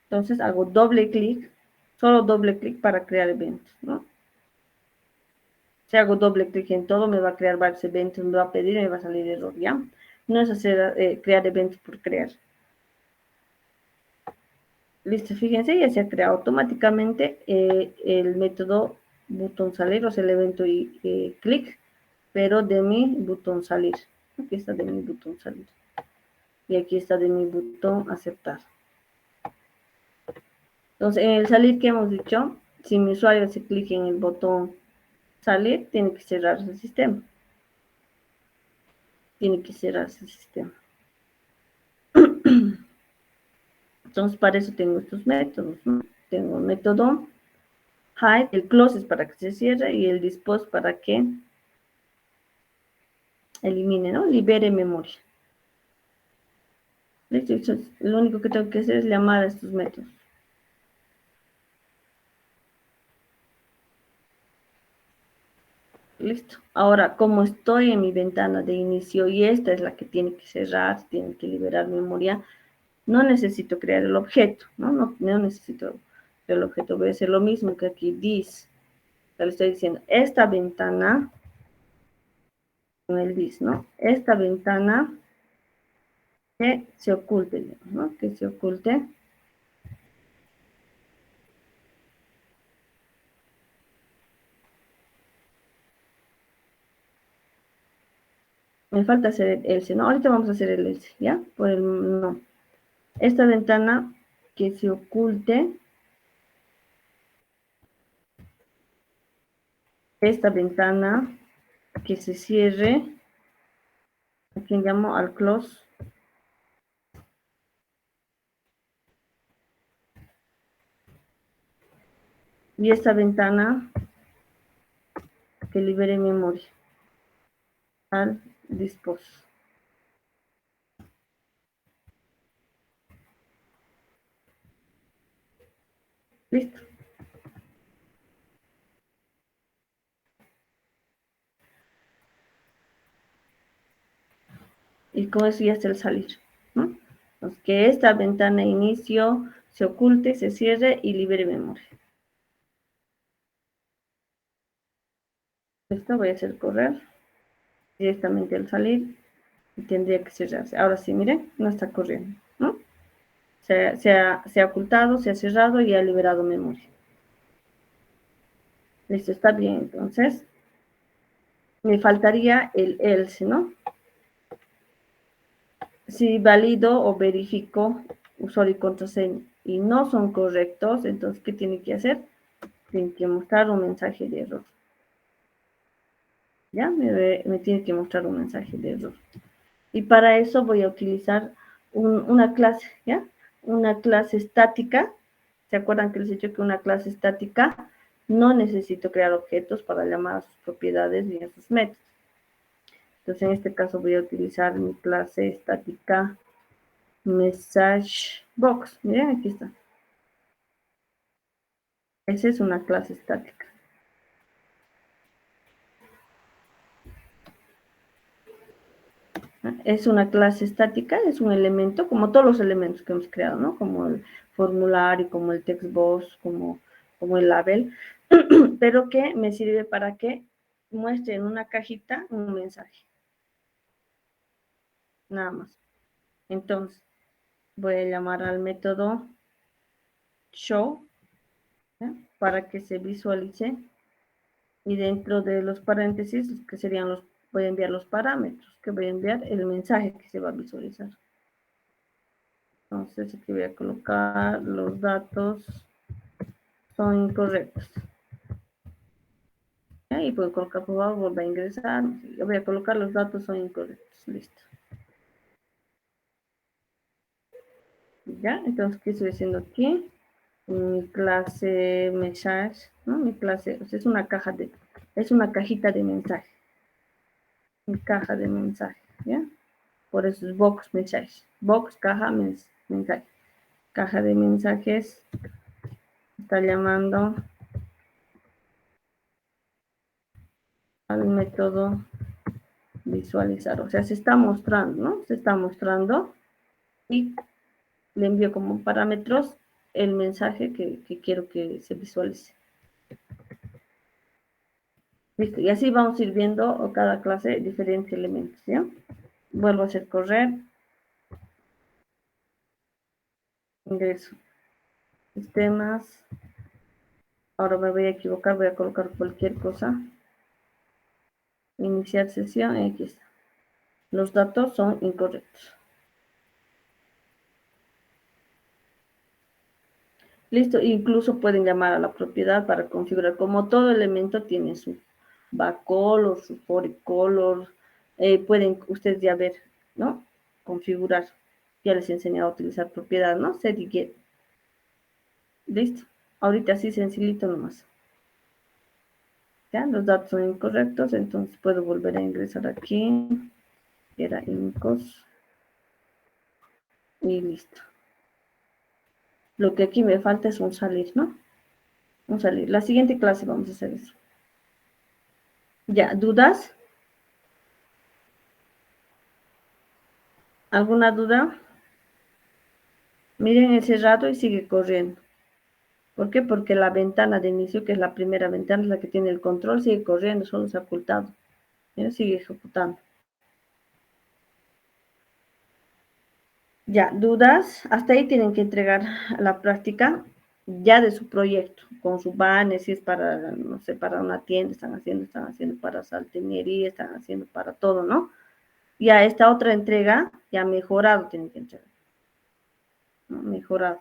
Entonces hago doble clic, solo doble clic para crear eventos, ¿no? Si hago doble clic en todo, me va a crear varios eventos, me va a pedir y me va a salir error, ¿ya? No es hacer crear eventos por crear. Listo, fíjense, ya se ha creado automáticamente el método botón salir, o sea, el evento y clic, pero de mi botón salir. Aquí está de mi botón salir. Y aquí está de mi botón aceptar. Entonces, en el salir que hemos dicho, si mi usuario hace clic en el botón salir, tiene que cerrarse el sistema. Tiene que cerrarse el sistema. Entonces, para eso tengo estos métodos, ¿no? Tengo el método hide, el close es para que se cierre y el dispose para que elimine, ¿no? Libere memoria. Listo, lo único que tengo que hacer es llamar a estos métodos. Listo. Ahora, como estoy en mi ventana de inicio y esta es la que tiene que cerrar, tiene que liberar memoria, no necesito crear el objeto, ¿no? No necesito el objeto. Voy a hacer lo mismo que aquí, this. Le estoy diciendo, esta ventana, con el this, ¿no? Esta ventana que se oculte, ¿no? Que se oculte. Me falta hacer el else, ¿no? Ahorita vamos a hacer el else, ¿ya? Por el no. Esta ventana que se oculte. Esta ventana que se cierre. ¿A quién llamo? Al close. Y esta ventana que libere memoria. Al dispose. Listo. Y con eso ya está el salir, ¿no? Entonces, que esta ventana de inicio se oculte, se cierre y libere memoria. Esto voy a hacer correr directamente al salir y tendría que cerrarse. Ahora sí, miren, no está corriendo, ¿no? Se ha ocultado, se ha cerrado y ha liberado memoria. Listo, está bien. Entonces, me faltaría el else, ¿no? Si valido o verifico usuario y contraseña y no son correctos, entonces, ¿qué tiene que hacer? Tiene que mostrar un mensaje de error. ¿Ya? Me tiene que mostrar un mensaje de error. Y para eso voy a utilizar una clase, ¿ya? Una clase estática. ¿Se acuerdan que les he dicho que una clase estática no necesito crear objetos para llamar a sus propiedades ni a sus métodos? Entonces, en este caso voy a utilizar mi clase estática MessageBox. Miren, aquí está. Esa es una clase estática. Es una clase estática, es un elemento, como todos los elementos que hemos creado, ¿no? Como el formulario, como el textbox, como el label, pero que me sirve para que muestre en una cajita un mensaje. Nada más. Entonces, voy a llamar al método show, ¿ya? Para que se visualice. Y dentro de los paréntesis, que serían los, voy a enviar los parámetros, que voy a enviar el mensaje que se va a visualizar. Entonces, aquí voy a colocar los datos son incorrectos. Y puedo colocar, por favor, volver a ingresar. Yo voy a colocar los datos son incorrectos. Listo. Ya, entonces, ¿qué estoy haciendo aquí? Mi clase message, ¿no? Mi clase, o sea, es una cajita de mensaje. Mi caja de mensaje, ¿ya? Por eso es box message. Box, caja, mensaje. Caja de mensajes. Está llamando al método visualizar. O sea, se está mostrando, ¿no? Se está mostrando y le envío como parámetros el mensaje que quiero que se visualice. Listo. Y así vamos a ir viendo cada clase diferentes elementos, ¿ya? Vuelvo a hacer correr. Ingreso. Sistemas. Ahora me voy a equivocar, voy a colocar cualquier cosa. Iniciar sesión, aquí está. Los datos son incorrectos. Listo, incluso pueden llamar a la propiedad para configurar. Como todo elemento tiene su backcolor, su forecolor, pueden ustedes ya ver, ¿no? Configurar. Ya les he enseñado a utilizar propiedad, ¿no? Set y get. Listo. Ahorita así sencillito nomás. Ya, los datos son incorrectos, entonces puedo volver a ingresar aquí. Era incos. Y listo. Lo que aquí me falta es un salir, ¿no? Un salir. La siguiente clase vamos a hacer eso. Ya, ¿dudas? ¿Alguna duda? Miren ese rato y sigue corriendo. ¿Por qué? Porque la ventana de inicio, que es la primera ventana, es la que tiene el control, sigue corriendo, solo se ha ocultado. Mira, sigue ejecutando. Ya, ¿dudas? Hasta ahí tienen que entregar a la práctica ya de su proyecto, con su banner, si es para, no sé, para una tienda, están haciendo para salteñería, están haciendo para todo, ¿no? Ya esta otra entrega, ya mejorado tienen que entregar, ¿no? Mejorado.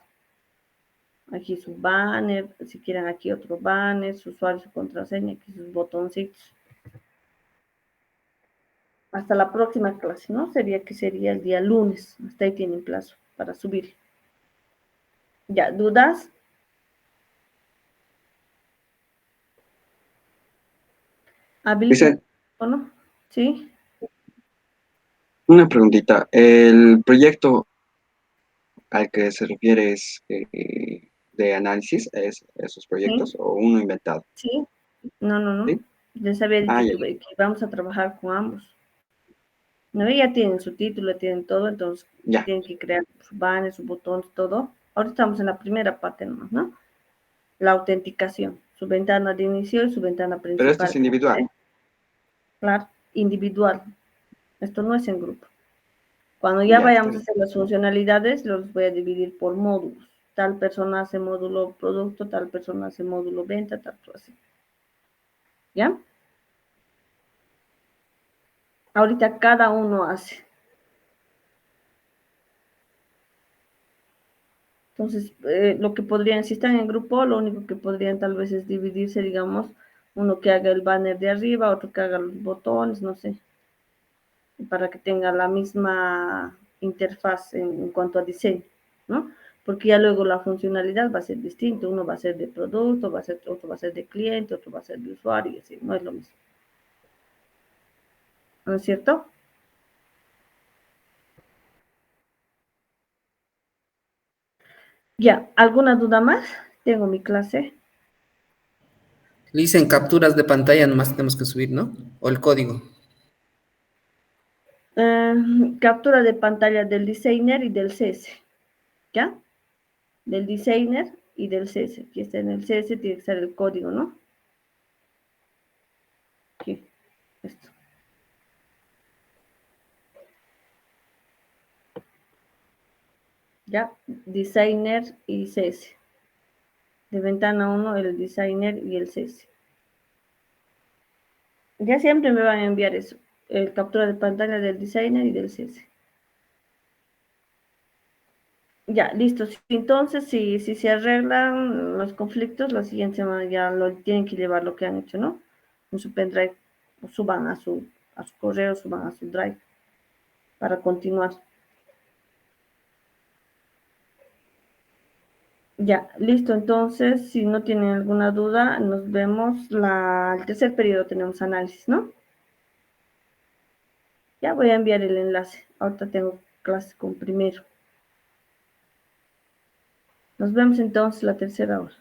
Aquí su banner, si quieren aquí otro banner, su usuario, su contraseña, aquí sus botoncitos. Hasta la próxima clase, ¿no? Sería el día lunes. Hasta ahí tienen plazo para subir. ¿Ya? ¿Dudas? Habiliten Dice, el teléfono. ¿Sí? una preguntita. ¿El proyecto al que se refiere es de análisis, es esos ¿Sí? proyectos o uno inventado? ¿Sí? No, no, no. ¿Sí? Les había Ah, dicho ya, que vamos a trabajar con ambos. ¿No? Ya tienen su título, tienen todo, entonces ya. tienen que crear su banner, sus botones, todo. Ahora estamos en la primera parte nomás, ¿no? La autenticación, su ventana de inicio y su ventana Pero esto es principal. individual. Claro, individual. Esto no es en grupo. Cuando ya Ya, está vayamos a bien. hacer las funcionalidades, los voy a dividir por módulos. Tal persona hace módulo producto, tal persona hace módulo venta, tal cosa así. ¿Ya? Ahorita cada uno hace. Entonces, lo que podrían, si están en grupo, lo único que podrían tal vez es dividirse, digamos, uno que haga el banner de arriba, otro que haga los botones, no sé, para que tenga la misma interfaz en cuanto a diseño, ¿no? Porque ya luego la funcionalidad va a ser distinta, uno va a ser de producto, otro va a ser de cliente, otro va a ser de usuario, y así, no es lo mismo, ¿no es cierto? Ya, ¿alguna duda más? Tengo mi clase. Le dicen capturas de pantalla, nomás tenemos que subir, ¿no? O el código. Captura de pantalla del designer y del CS, ¿ya? Del designer y del CS. Aquí está en el CS, tiene que estar el código, ¿no? Aquí, esto. ¿Ya? Designer y CS. De ventana 1, el designer y el CS. Ya siempre me van a enviar eso. El captura de pantalla del designer y del CS. Ya, listo. Entonces, si se arreglan los conflictos, la siguiente semana ya lo tienen que llevar lo que han hecho, ¿no? En su pendrive, o suban a su correo, suban a su drive para continuar. Ya, listo. Entonces, si no tienen alguna duda, nos vemos el tercer periodo tenemos análisis, ¿no? Ya voy a enviar el enlace. Ahorita tengo clase con primero. Nos vemos entonces la tercera hora.